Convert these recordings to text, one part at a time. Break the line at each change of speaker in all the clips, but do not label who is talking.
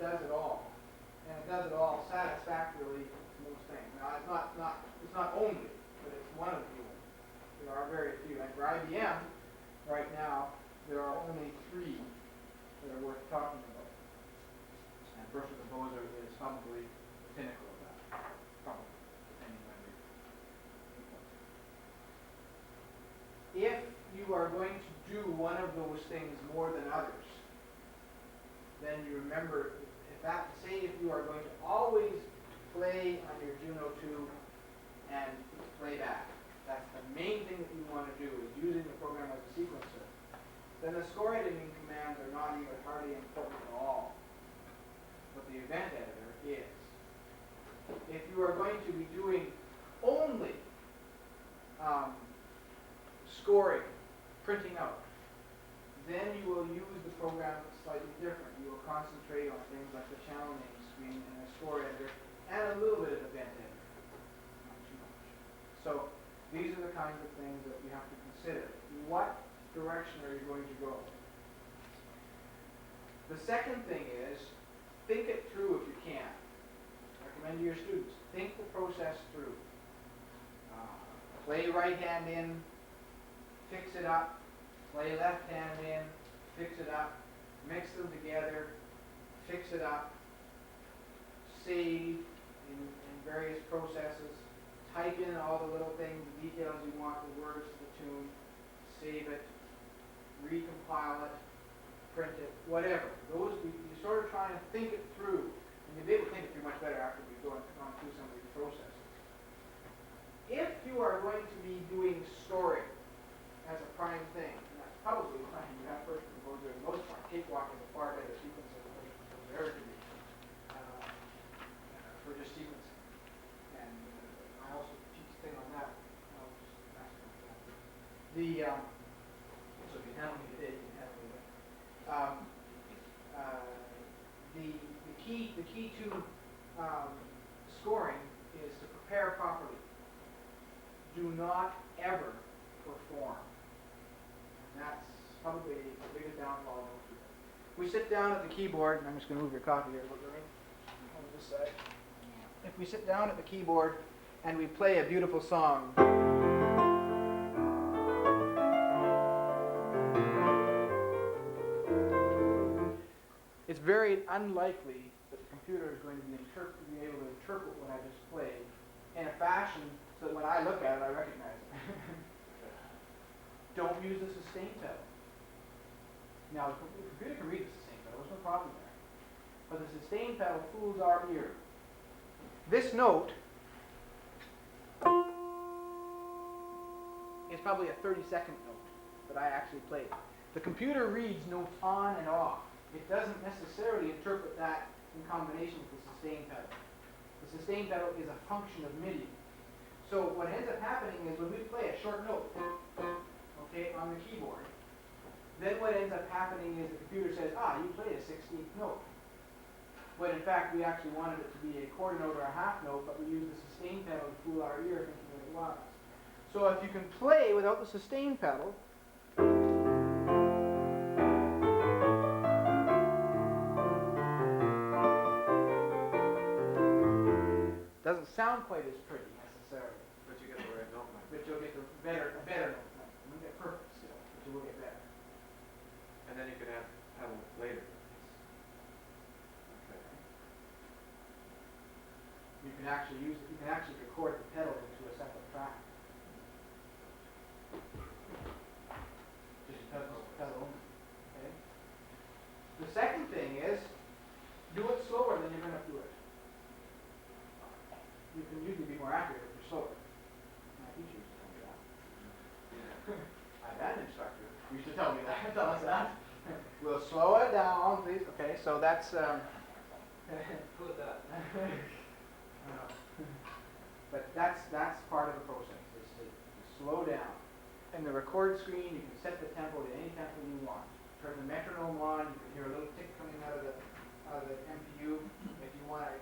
does it all, and it does it all satisfactorily to most things. Now, it's not only, but it's one of the few. There are very few. And for IBM, right now, there are only 3 that are worth talking about. And Berkshire Composer is probably the pinnacle of that. Probably, depending on your viewpoint. If you are going to do one of those things more than others, then you remember, say if you are going to always play on your Juno 2 and play back, that's the main thing that you want to do, is using the program as a sequencer, then the score editing commands are not even hardly important at all. But the event editor is. If you are going to be doing only scoring, printing out, then you will use the program slightly different. You will concentrate on things like the channel name screen and a score editor and a little bit of event editor. Not too much. So these are the kinds of things that you have to consider. What direction are you going to go? The second thing is, think it through if you can. I recommend to your students, think the process through. Play right hand in, fix it up. Play left hand in, fix it up, mix them together, fix it up, save in various processes, type in all the little things, the details you want, the words to the tune, save it, recompile it, print it, whatever. Those, you sort of try and think it through, and you'll be able to think it through much better after we've gone through some of these processes. If you are going to be doing storing as a prime thing, probably fine. You have Berkshire Composer in most part. Cakewalk is a far better sequencer than Berkshire Composer ever can be for just sequencing. And I also teach a thing on that. I'll just ask about that. So if you handle me today, you can handle me later. The key to scoring is to prepare properly. Do not ever perform. That's probably the biggest downfall of most people. We sit down at the keyboard, and I'm just going to move your copy here a little bit. On this side. If we sit down at the keyboard and we play a beautiful song, it's very unlikely that the computer is going to be able to interpret what I just played in a fashion so that when I look at it, I recognize it. Don't use the sustain pedal. Now, the computer can read the sustain pedal, there's no problem there. But the sustain pedal fools our ear. This note is probably a 30-second note that I actually played. The computer reads notes on and off. It doesn't necessarily interpret that in combination with the sustain pedal. The sustain pedal is a function of MIDI. So what ends up happening is when we play a short note, on the keyboard, then what ends up happening is the computer says, you played a 16th note. When in fact we actually wanted it to be a quarter note or a half note, but we used the sustain pedal to fool our ear thinking that it was. So if you can play without the sustain pedal, doesn't sound quite as pretty necessarily.
But you get the right note.
But you'll get a better note. You won't get perfect still, but you will get better.
And then you can have it later.
Okay. You can actually record the pedal into a separate track. Just pedal only. Okay. The second thing is, do it slower than you're going to do it. You can usually be more accurate if you're slower. My teacher used to tell me that. I had an instructor who used to tell me that. Tell us that. We'll slow it down, please. Okay, so that's.
Who is that?
But that's part of the process. Is to slow down. In the record screen, you can set the tempo to any tempo you want. Turn the metronome on. You can hear a little tick coming out of the MPU. If you want to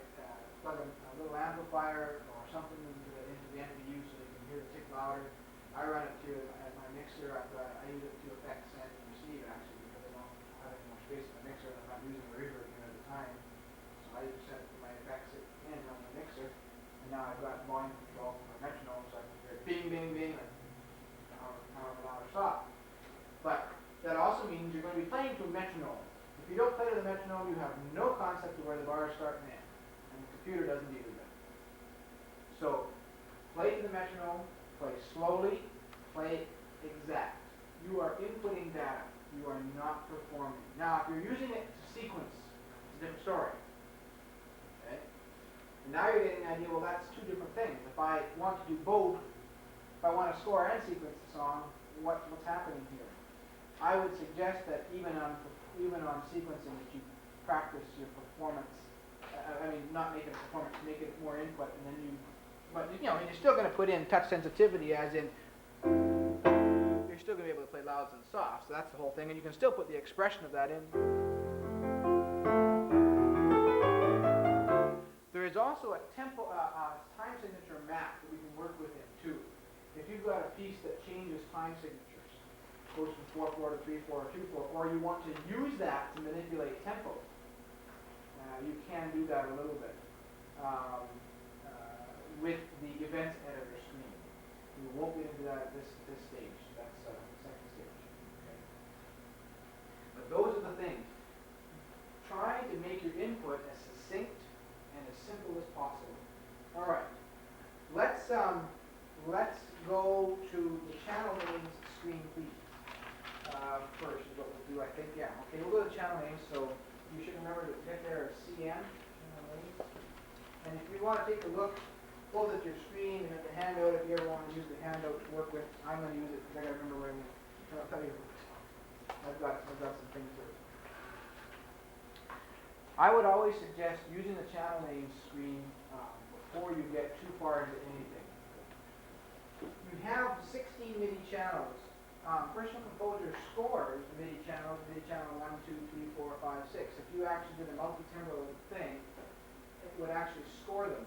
plug a little amplifier or something into the MPU so you can hear the tick louder. I run it at my mixer. I use it to affect send and receive actually because I don't have any more space in the mixer and I'm not using the reverb unit at the time. you don't play to the metronome, you have no concept of where the bars start and end. And the computer doesn't either. So, play to the metronome, play slowly, play exact. You are inputting data. You are not performing. Now, if you're using it to sequence, it's a different story. Okay? And now you're getting the idea, well, that's two different things. If I want to do both, if I want to score and sequence the song, what's happening here? I would suggest that even on sequencing, that you practice your performance. Not make it a performance, make it more input, and then but you're still going to put in touch sensitivity, as in you're still going to be able to play louds and softs. So that's the whole thing, and you can still put the expression of that in. There is also a tempo, time signature map that we can work within too. If you've got a piece that changes time signatures, goes from 4/4 to 3/4 or 2/4, or you want to use that to manipulate tempo, you can do that a little bit with the events editor screen. We won't get into that at this stage. That's the second stage. Okay. But those are the things. Try to make your input as succinct and as simple as possible. All right. Let's go to the channel names screen, please. First is what we'll do, I think. Yeah. Okay. We'll go to channel names. So you should remember to get there as CN. Channel names. And if you want to take a look, hold at your screen and at the handout. If you ever want to use the handout to work with, I'm going to use it because I got to remember where I'll tell you. I've got some things to. I would always suggest using the channel names screen before you get too far into anything. You have 16 MIDI channels. Personal Composer scores the MIDI channels, MIDI channel 1, 2, 3, 4, 5, 6. If you actually did a multi-timbre thing, it would actually score them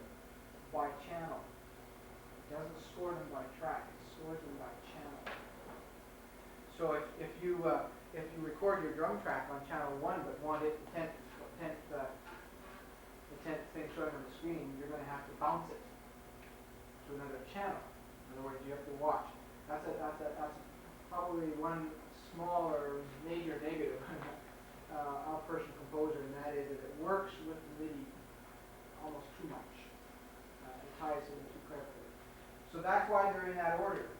by channel. It doesn't score them by track, it scores them by channel. So if you record your drum track on channel 1 but want it the 10th thing showing on the screen, you're going to have to bounce it to another channel. In other words, you have to watch. That's probably one small or major negative of Personal Composer, and that is that it works with the MIDI almost too much. It ties in too carefully. So that's why they're in that order.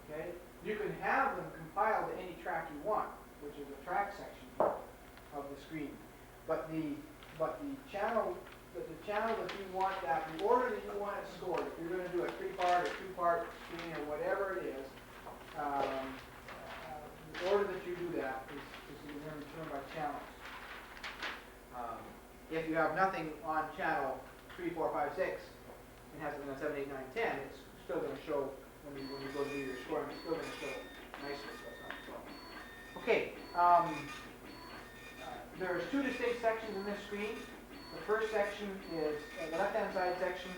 Okay? You can have them compiled to any track you want, which is a track section of the screen. But the channel that you want that, the order that you want it scored, if you're going to do a 3-part or 2-part screen or whatever it is, the order that you do that is determined by channels. If you have nothing on channel 3, 4, 5, 6, and has it on 7, 8, 9, 10, it's still going to show when you go to do your scoring, it's still going to show nicely. So that's not a problem. Okay. There's two distinct sections in this screen. The first section is, the left-hand side section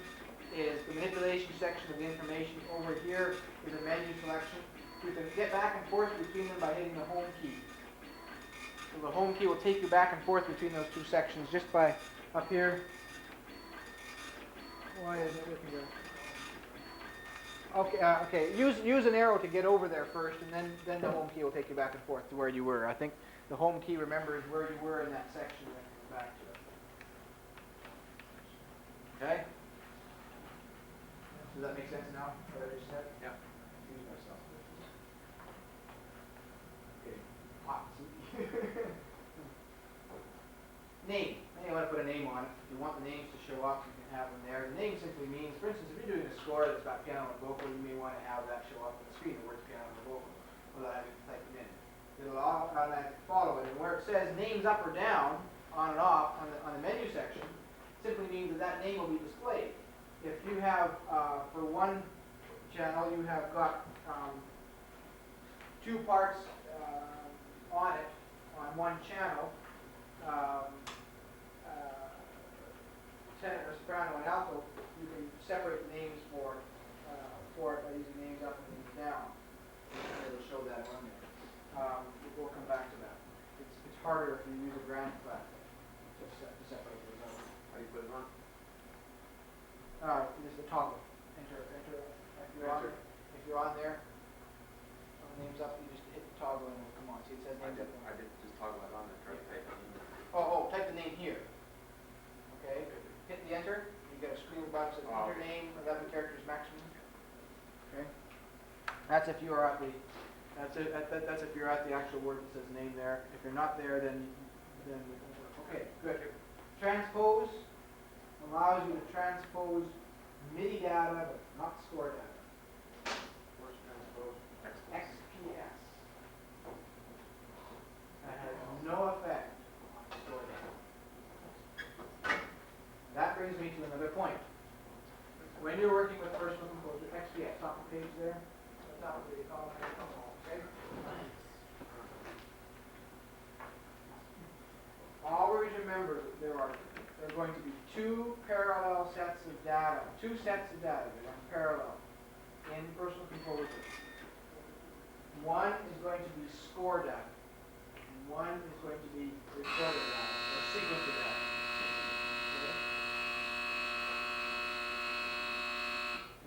is the manipulation section of the information. Over here is a menu selection. You can get back and forth between them by hitting the home key. So the home key will take you back and forth between those two sections just by up here. Why isn't it looking good? Okay, okay. Use an arrow to get over there first, and then the home key will take you back and forth to where you were. I think the home key remembers where you were in that section and then comes back to it. Okay? Does that make sense now? What I just said?
Yeah.
Confused myself. Okay. Hot. Name. Now you want to put a name on it. If you want the names to show up, you can have them there. The name simply means, for instance, if you're doing a score that's got piano and vocal, you may want to have that show up on the screen, the words piano and vocal, without having to type them in. It'll automatically follow it. And where it says names up or down, on and off, on the menu section, simply means that name will be displayed. If you have, for one channel, you have got 2 parts on it, on one channel, tenor, soprano, and alto, you can separate the names for it by using names up and names down. It'll show that on there. We'll come back to that. It's harder if you use a grand platform to separate those out.
How do you put it on?
Just a toggle. Enter. If you're on there, names up, you just hit the toggle and it'll come on. See, it says names up.
I did just toggle it on there.
That's if you are at the, that's if you're at the actual word that says name there. If you're not there, then it won't work. Okay, good. Transpose allows you to transpose MIDI data, but not score data.
Where's transpose?
XPS. That has no effect on score data. That brings me to another point. When you're working with personal composer, XPS, top of the page there, that's not what they call it. Come on, okay? Always remember that there are going to be two parallel sets of data, two sets of data that are parallel in personal composer. One is going to be score data, and one is going to be recorded data, or sequence of data. Okay?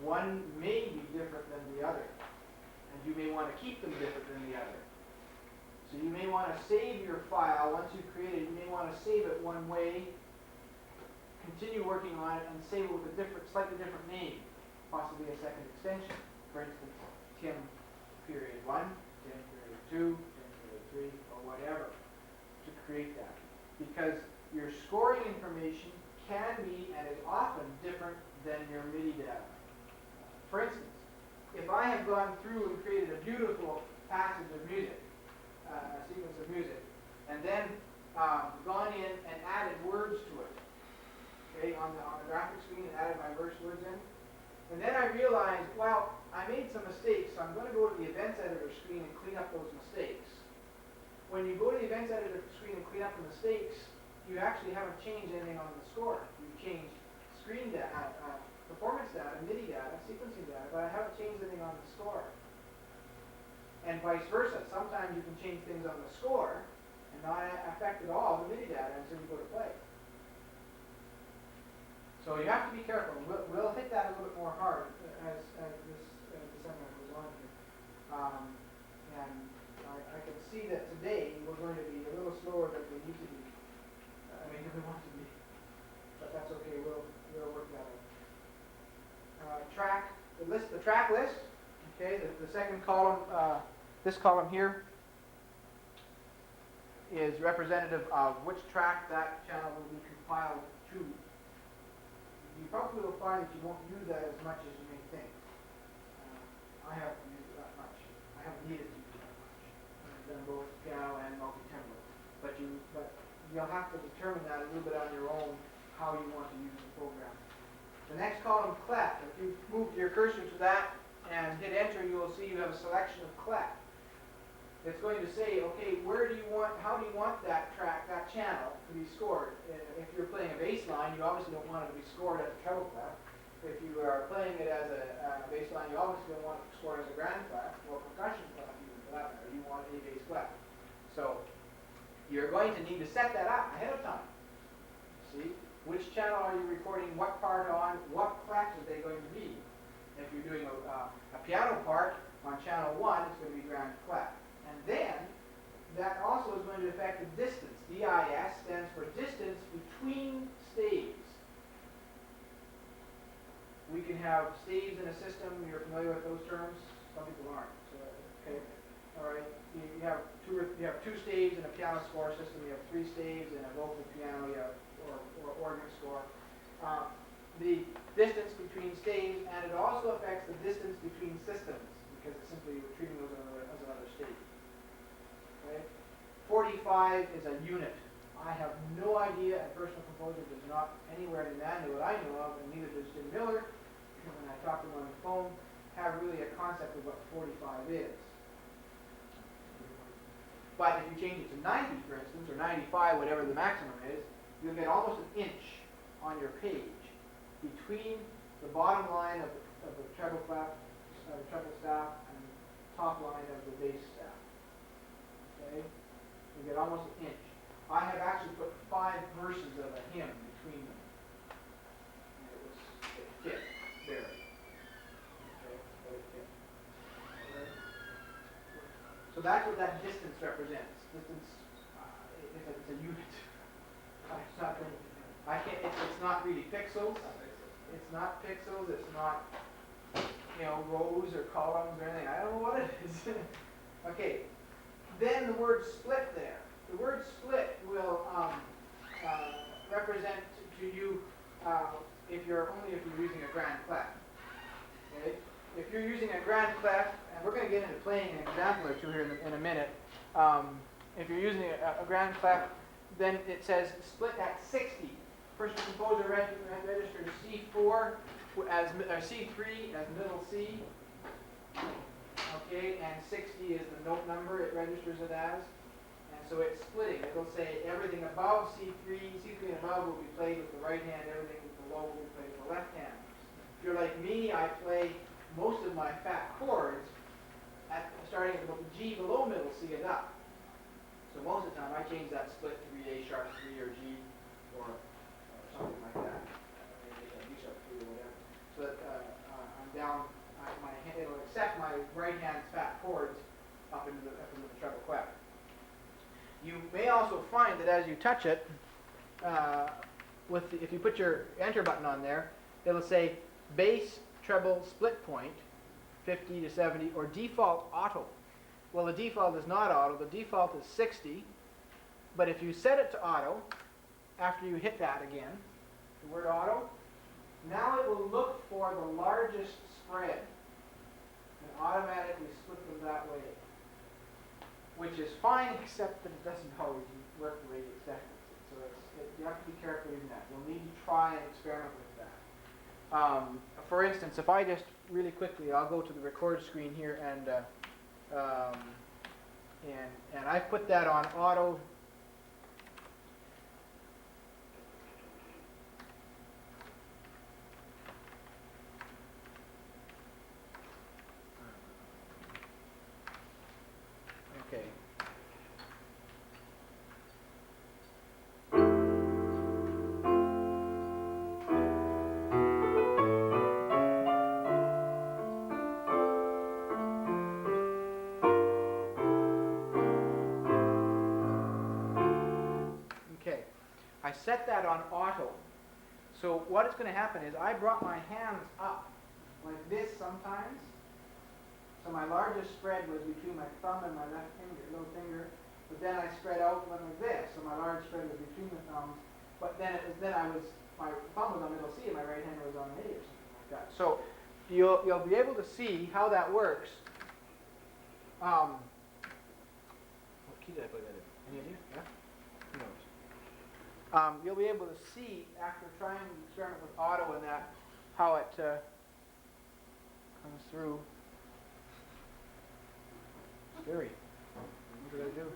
One may be different than the other, and you may want to keep them different than the other. So you may want to save your file. Once you've created it, you may want to save it one way, continue working on it, and save it with a slightly different name, possibly a second extension. For instance, Tim period 1, Tim period 2, Tim period 3, or whatever, to create that. Because your scoring information can be, and is often, different than your MIDI data. For instance, if I have gone through and created a beautiful passage of music, a sequence of music, and then gone in and added words to it, okay, on the graphic screen, and added my verse words in, and then I realized, well, I made some mistakes, so I'm going to go to the events editor screen and clean up those mistakes. When you go to the events editor screen and clean up the mistakes, you actually haven't changed anything on the score. You've changed screen data, performance data, MIDI data, sequencing data, but I haven't changed anything on the score. And vice versa. Sometimes you can change things on the score and not affect at all the MIDI data until you go to play. So you have to be careful. We'll hit that a little bit more hard as this seminar goes on here. And I can see that today we're going to be a little slower than we need to be. Than we want to be. But that's okay. We'll work that out. The track list. Okay, the second column, this column here, is representative of which track that channel will be compiled to. You probably will find that you won't use that as much as you may think. I haven't used it that much. I haven't needed to use it that much. I've done both piano and multi-tempo. But you'll have to determine that a little bit on your own, how you want to use the program. The next column, clef. If you move your cursor to that and hit enter, you will see you have a selection of clef. It's going to say, okay, how do you want that track, that channel to be scored? If you're playing a bass line, you obviously don't want it to be scored as a treble clef. If you are playing it as a bass line, you obviously don't want it scored as a grand clef or percussion clef, even for that matter. You want a bass clef. So you're going to need to set that up ahead of time. See, which channel are you recording what part on? What clef are they going to be? If you're doing a piano part on channel 1, it's going to be grand clef. And then, that also is going to affect the distance. DIS stands for distance between staves. We can have staves in a system. You're familiar with those terms? Some people aren't. So, okay. All right. You have two staves in a piano score system. You have 3 staves in a vocal piano. You have or organ score. The distance between staves, and it also affects the distance between systems because it's simply treating those as another state. Okay. 45 is a unit. I have no idea, and Personal Composer does not anywhere in the manual that I know of, and neither does Jim Miller, because when I talk to him on the phone, have really a concept of what 45 is. But if you change it to 90, for instance, or 95, whatever the maximum is, you'll get almost an inch on your page between the bottom line of the treble clef, the treble staff, and the top line of the bass staff. Okay? You get almost an inch. I have actually put 5 verses of a hymn between them. And it fit there. Okay? But it fit. Okay? So that's what that distance represents. Distance it's a unit. It's not really pixels. It's not pixels. It's not rows or columns or anything. I don't know what it is. Okay, then the word split there. The word split will represent to you if you're using a grand clef. Okay, if you're using a grand clef, and we're going to get into playing an example or two here in a minute. If you're using a grand clef, then it says split at 60. First, the composer register C4 as C3 as middle C. Okay, and 60 is the note number it registers it as. And so it's splitting. It'll say everything above C3 and above will be played with the right hand, everything below will be played with the left hand. If you're like me, I play most of my fat chords starting at the G below middle C and up. So most of the time I change that split to be A sharp 3 or G or something like that. D sharp 3 or whatever. So that I'm down, it'll accept my right hand's fat chords up into the treble clef. You may also find that as you touch it, if you put your enter button on there, it'll say bass, treble, split point, 50 to 70, or default auto. Well, the default is not auto. The default is 60. But if you set it to auto, after you hit that again, the word auto, now it will look for the largest spread and automatically split them that way. Which is fine, except that it doesn't always work the way you expect it to. So you have to be careful using that. You'll need to try and experiment with that. For instance, if I just really quickly, I'll go to the record screen here and I put that on auto. Okay. Okay. I set that on auto. So what is going to happen is I brought my hands up like this sometimes. So my largest spread was between my thumb and my little finger, but then I spread out one like this. So my large spread was between the thumbs, but then my thumb was on middle C and my right hand was on A or something like that. So you'll be able to see how that works. What key did I play that in? Any idea? Yeah? Who knows? You'll be able to see after trying to experiment with auto and that how it comes through. Scary. What did I do?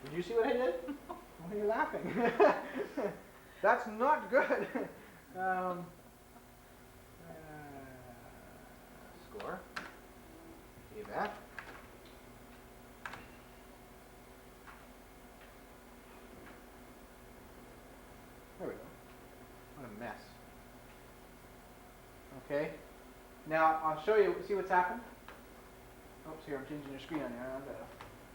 Did you see what I did? Why are you laughing? That's not good. Score. See that? There we go. What a mess. Okay. Now I'll show you. See what's happened? Oops, here I'm changing your screen on there.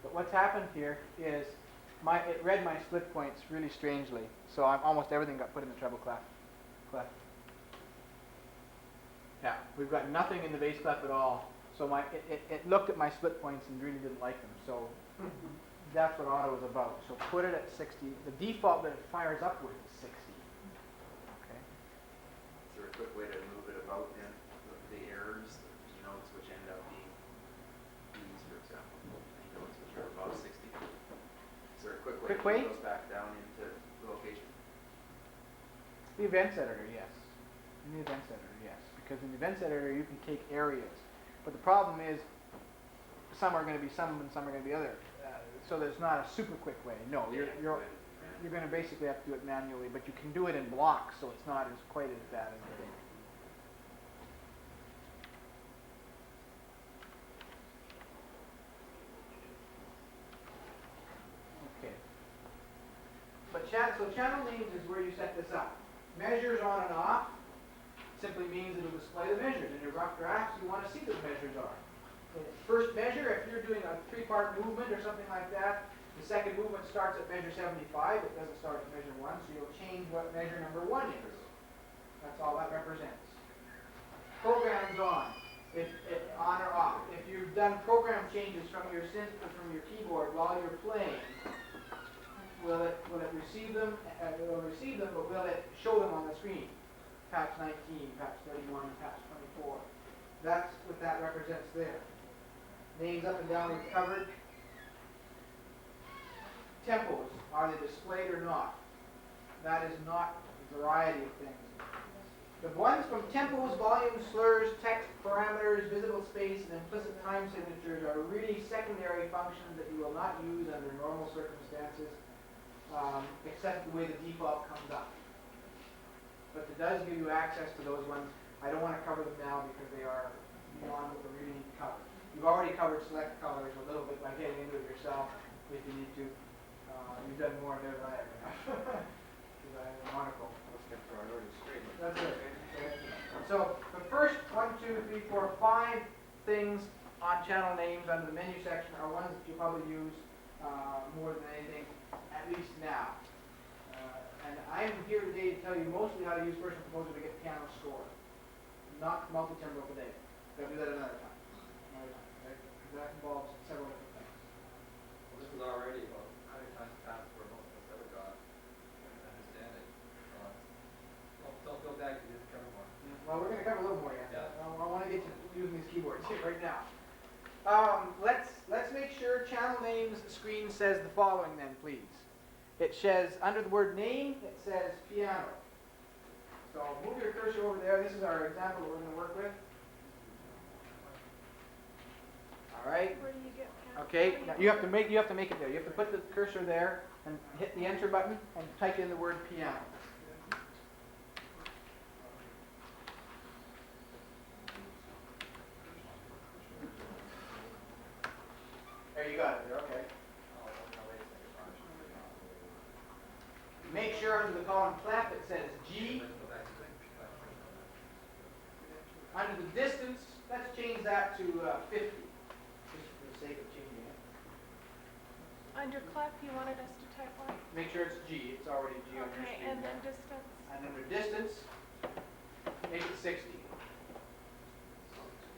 But what's happened here is it read my split points really strangely. So almost everything got put in the treble clef. Yeah, we've got nothing in the bass clef at all. So it looked at my split points and really didn't like them. So that's what auto is about. So put it at 60. The default that it fires up with is 60. Okay.
Is there a quick way to move it about then? The errors, the notes which end up being B's, for example. Any notes which are above 60. Is there a quick way to move those back down into the location?
The events editor, yes. In the events editor, yes. Because in the events editor you can take areas. But the problem is some are going to be some and some are going to be other. So there's not a super quick way. No, you're going to basically have to do it manually, but you can do it in blocks, so it's not quite as bad as I think. Okay. But so channel names is where you set this up. Measures on and off simply means it'll display the measures. In your rough drafts, you want to see what the measures are. First measure, if you're doing a 3-part movement or something like that, the second movement starts at measure 75. It doesn't start at measure 1, so you'll change what measure number 1 is. That's all that represents. programs on, if on or off. If you've done program changes from your synth or from your keyboard while you're playing, will it receive them? It will receive them, but will it show them on the screen? Patch 19, patch 31, patch 24. That's what that represents there. Names up and down we've covered. Tempos, are they displayed or not? That is not a variety of things. The ones from tempos, volumes, slurs, text, parameters, visible space, and implicit time signatures are really secondary functions that you will not use under normal circumstances, except the way the default comes up. But it does give you access to those ones. I don't want to cover them now because they are beyond what we really need to cover. You've already covered select colors a little bit by getting into it yourself if you need to. You've done more there than I ever have. Because I have a monocle.
Let's get priority straight.
That's it. So the first 1, 2, 3, 4, 5 things on channel names under the menu section are ones that you probably use more than anything, at least now. And I'm here today to tell you mostly how to use First Composer to get piano score, not multi-tempo today. I'll do that another time. Okay? That involves several different things.
Well, this is already about 100 times past where most of us ever got and understand it. Don't feel bad because you didn't cover more.
Well, we're going to cover a little more yet.
Yeah.
I want to get to using these keyboards here right now. Let's make sure channel names screen says the following then, please. It says, under the word name, it says piano. So move your cursor over there. This is our example that we're going to work with. All right.
Where do you get piano?
Okay. Now you have to make it there. You have to put the cursor there and hit the enter button and type in the word piano. There you got it. There. Okay.
Oh, no, wait a second.
Make sure under the column clef it says G.
Let's go back to the
Under the distance, let's change that to 50, just for the sake of changing it.
Under clef, you wanted us to type what?
Make sure it's G. It's already G on your
Okay,
screen.
and then distance.
And under distance, make it 60.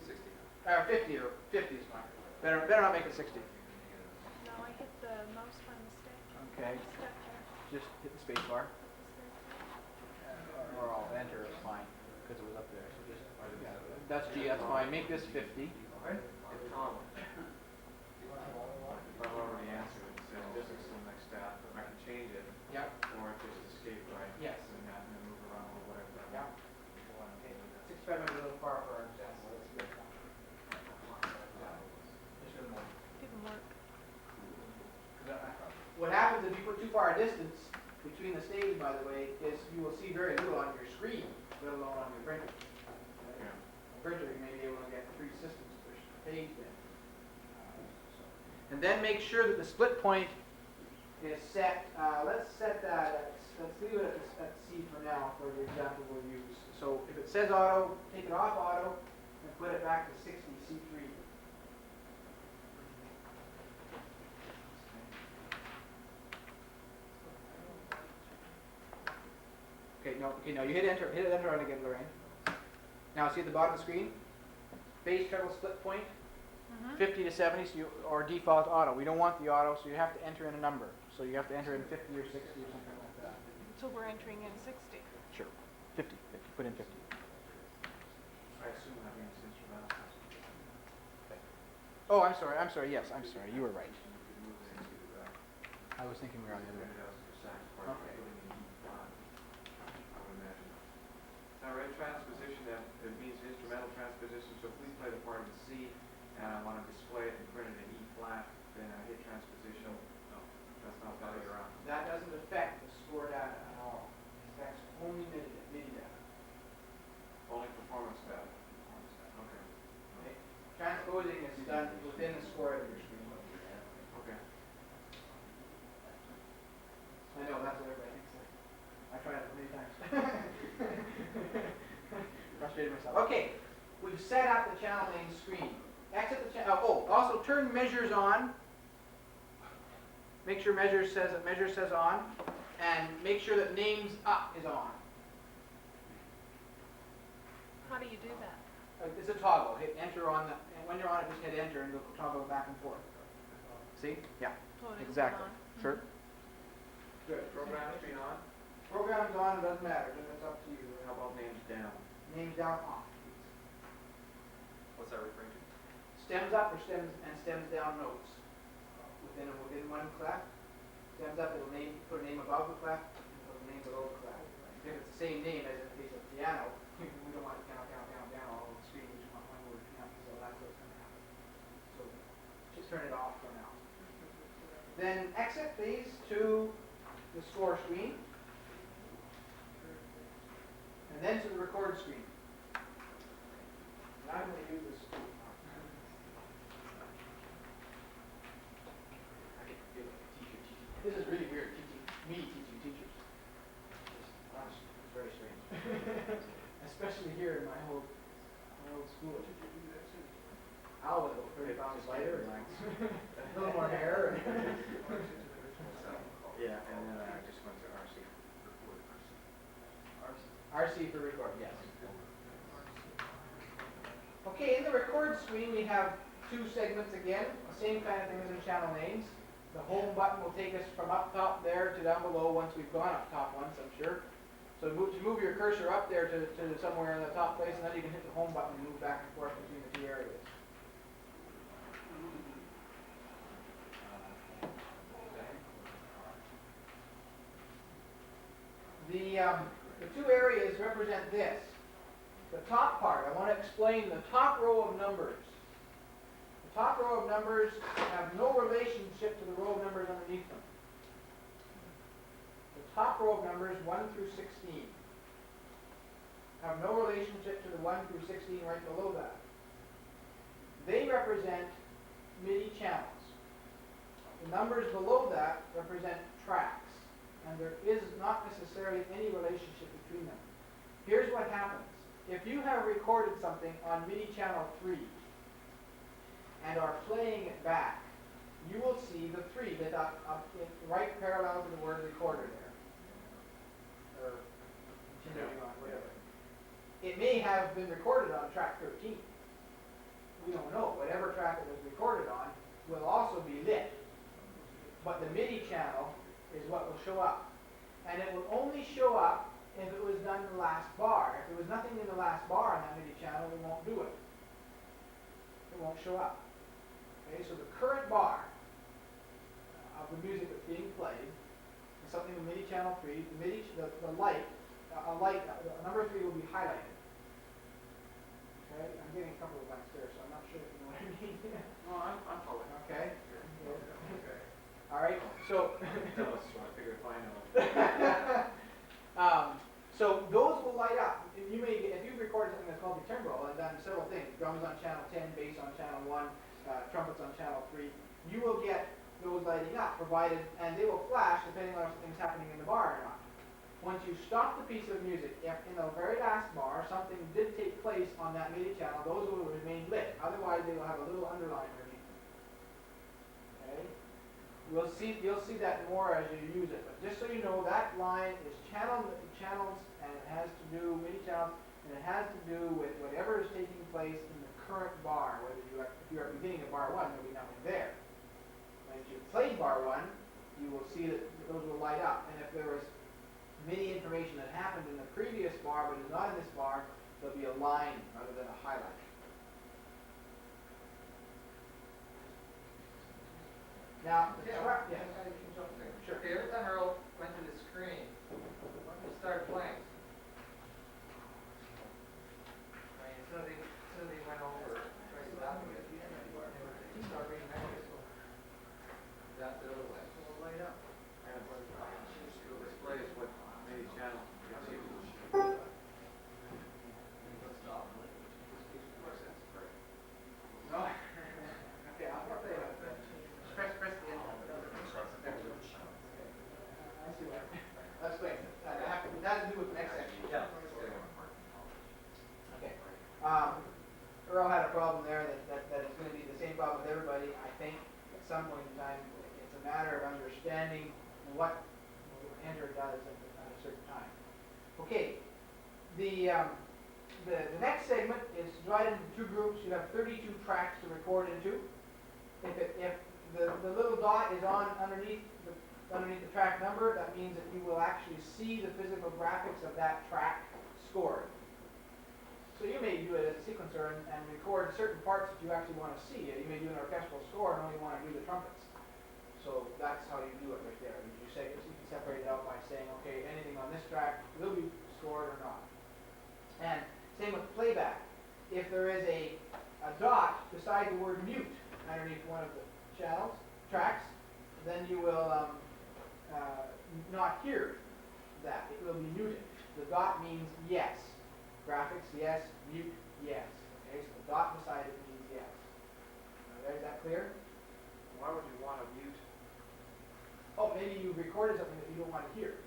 60.
50 or 50 is fine. Better not make it 60.
No, I hit the mouse by mistake.
Okay.
Step there.
Just hit the space bar.
Put the space there.
Or I'll enter. It's fine because it was up there. So just that's G. That's fine. Make this 50.
If Tom, if I've already answered it, says distance to the next step, I can change it,
Yep.
or just escape right.
Yes.
And have them move around or whatever.
Yep. 65 might be a little far for our example. Let's do it. Just a moment.
Didn't work.
What happens if you put too far a distance between the stages, by the way, is you will see very little on your screen, let alone on your printer.
Yeah.
A printer, you may be able to get 3 systems to push the page in. And then make sure that the split point is set. Let's set that. Let's leave it at C for now for the example we'll use. So if it says auto, take it off auto and put it back to 60 C3. Okay, now you hit enter on again, Lorraine. Now see at the bottom of the screen, bass treble split point, 50 to 70, so or default auto. We don't want the auto, so you have to enter in a number. So you have to enter in 50 or 60 or something like that.
So we're entering in 60.
Sure, 50, put in 50.
I assume that means instrumental.
Oh, I'm sorry, yes, I'm sorry, you were right.
You could move it into
I was thinking we were on the other way.
10,000% part of
Okay.
putting in E flat, I would imagine. Now, right transposition, that it means instrumental transposition, so if we play the part in C and I want to display it and print it in E flat, then I hit transposition. No, that's not
Other way
valid.
around.
That doesn't affect the score data at all. It affects only MIDI data.
Only performance data. Okay.
Okay? Transposing is done within the score editor screen.
Okay.
I know, that's what everybody thinks. I tried it many times. Frustrated myself. Okay, we've set up the channel name screen. Exit the channel. Also turn measures on. Make sure measure says on, and make sure that names up is on.
How do you do that?
It's a toggle. Hit enter on the, and when you're on it, just hit enter and it'll toggle back and forth. See? Yeah,
Oh, it is
exactly.
on.
Sure. Good.
Program screen on,
Program's on, it doesn't matter, then it's up to you.
how about names down?
Names down off.
What's that referring to?
Stems up or stems down notes. Within one clef. Stems up, it'll put a name above the clef, and put a name below the clef. If it's the same name as in the case of piano, we don't want it down all over the screen, we just want one word piano, so that's what's gonna happen. So just turn it off for now. Then exit please to the score screen. And then to the record screen. And I'm going to use this. This is really weird, teaching teachers. It's very strange. Especially here in my old school. Al was about 30 pounds lighter. A little more hair.
Yeah, and then I just went to RC.
RC for record, yes. Okay, in the record screen we have two segments again, the same kind of thing as in channel names. The home button will take us from up top there to down below once we've gone up top once, I'm sure. So move your cursor up there to somewhere in the top place, and then you can hit the home button and move back and forth between the two areas. The two areas represent this. The top part, I want to explain the top row of numbers. The top row of numbers have no relationship to the row of numbers underneath them. The top row of numbers, 1 through 16, have no relationship to the 1 through 16 right below that. They represent MIDI channels. The numbers below that represent tracks. And there is not necessarily any relationship between them. Here's what happens. If you have recorded something on MIDI channel 3 and are playing it back, you will see the 3 lit up right parallel to the word recorder there. Or continuing on, whatever. It may have been recorded on track 13. We don't know. Whatever track it was recorded on will also be lit. But the MIDI channel is what will show up. And it will only show up if it was done in the last bar. If there was nothing in the last bar on that MIDI channel, we won't do it. It won't show up. Okay, so the current bar of the music that's being played is something in MIDI channel 3. The light, number 3 will be highlighted. Okay, I'm getting a couple of blanks there, so I'm not sure if you know what I mean.
No, I'm following.
Okay. All right, so
Tell us, so I figured if I know.
so those will light up. You may, if you've recorded something that's called the timbral and done several things, drums on channel 10, bass on channel 1, trumpets on channel 3, you will get those lighting up, provided, and they will flash depending on if something's happening in the bar or not. Once you stop the piece of music, if in the very last bar something did take place on that MIDI channel, those will remain lit. Otherwise, they will have a little underline underneath them. Okay. You'll see that more as you use it. But just so you know, that line is channels, and it has to do MIDI channels, and it has to do with whatever is taking place in the current bar. Whether if you're at the beginning of bar 1, there'll be nothing there. When you play bar 1, you will see that those will light up. And if there was MIDI information that happened in the previous bar but is not in this bar, there'll be a line rather than a highlight. Now,
Yeah.
Sure.
Okay, every time Earl went to the screen, he started playing. I mean, as soon as he went over, tried stopping it, he started reading next. That's the other way. It'll light up.
It'll display is what MIDI channel it's using.
No. Okay, I'll tell you what. Press the end. I see what. Let's wait. That has to do with the next section.
Yeah.
Okay. Earl had a problem there that is going to be the same problem with everybody, I think, at some point in time. It's a matter of understanding what enter does at a certain time. Okay. the next segment is divided into two groups. You have 32 tracks to record into. If the little dot is on underneath the track number, that means that you will actually see the physical graphics of that track scored. So you may do it as a sequencer and record certain parts that you actually want to see. You may do an orchestral score and only want to do the trumpets. So that's how you do it right there. You can separate it out by saying, okay, anything on this track will be scored or not. And same with playback. If there is a dot beside the word mute underneath one of the tracks, then you will not hear that. It will be muted. The dot means yes. Graphics, yes. Mute, yes. Okay, so the dot beside it means yes. Is that clear?
Why would you want to mute?
Oh, maybe you recorded something that you don't want to hear.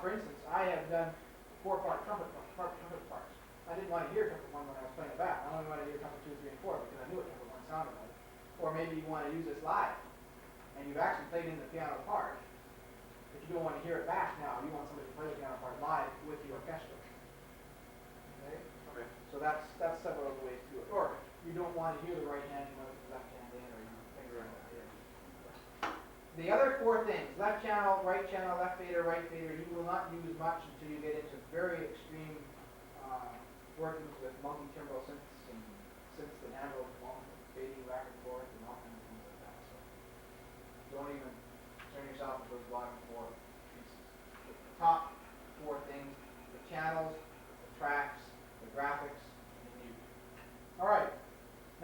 For instance, I have done 4-part trumpet parts. I didn't want to hear trumpet 1 when I was playing it back. I only wanted to hear trumpet 2, 3, and 4 because I knew what trumpet 1 sounded like. Or maybe you want to use this live, and you've actually played in the piano part, but you don't want to hear it back now. You want somebody to play the piano part live with the orchestra. Okay?
Okay.
So that's several of the ways to do it. Or you don't want to hear the right hand, you want the left hand in, or things like that. The other 4 things, left channel, right fader, you will not use much until you get into very extreme workings with multi-timbral synths and synths that handle fading back and forth and all kinds of things like that. So don't even turn yourself into those bottom 4 pieces. The top 4 things, the channels, the tracks, the graphics, and the mute. All right,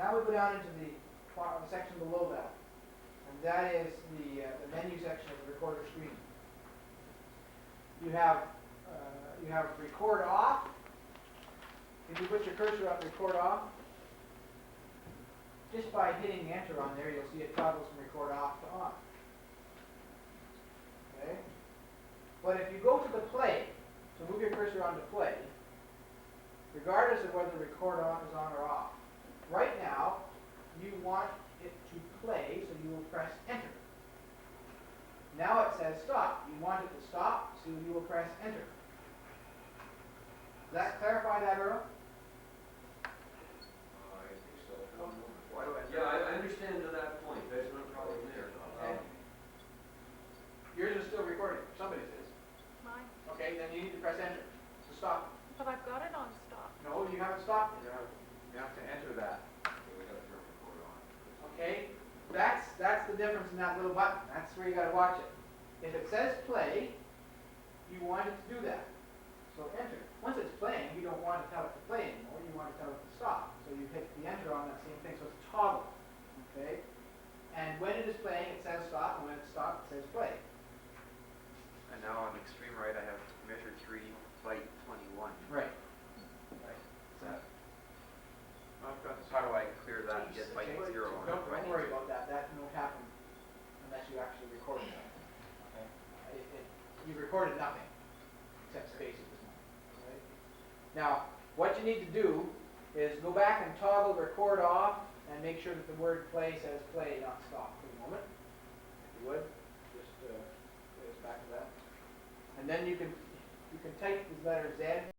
now we go down into the section below that. And that is the menu section of the recorder screen. You have record off. If you put your cursor on record off, just by hitting enter on there, you'll see it toggles from record off to on. Okay? But if you go to the play, so move your cursor on to play, regardless of whether record on is on or off, right now you want it to play, so you will press enter. Now it says stop. You want it to stop, so you will press enter. Does that clarify that, Earl?
I think so.
Why do I?
Yeah, I understand to that point. There's no problem there.
Okay. Yours is still recording. Somebody's is.
Mine.
Okay, then you need to press enter to stop.
But I've got it on stop.
No, you haven't stopped it.
You have to enter that.
We gotta turn record on.
Okay? That's the difference in that little button. That's where you gotta watch it. If it says play, you want it to do that. So enter. Once it's playing, you don't want to tell it to play anymore. You want to tell it to stop. So you hit the enter on that same thing. So it's toggle. Okay? And when it is playing, it says stop, and when it's stopped, it says play.
And now on the extreme right, I have measure 3, byte 21.
Right.
Is that,
I've got
how do I clear that and get byte 0 on it?
Don't
Do I need
worry
to-
about that. That won't happen unless you actually record something. Okay? You recorded nothing except space at this moment. Right? Now, what you need to do is go back and toggle record off and make sure that the word play says play, not stop for the moment. If you would, just get us back to that. And then you can type the letter Z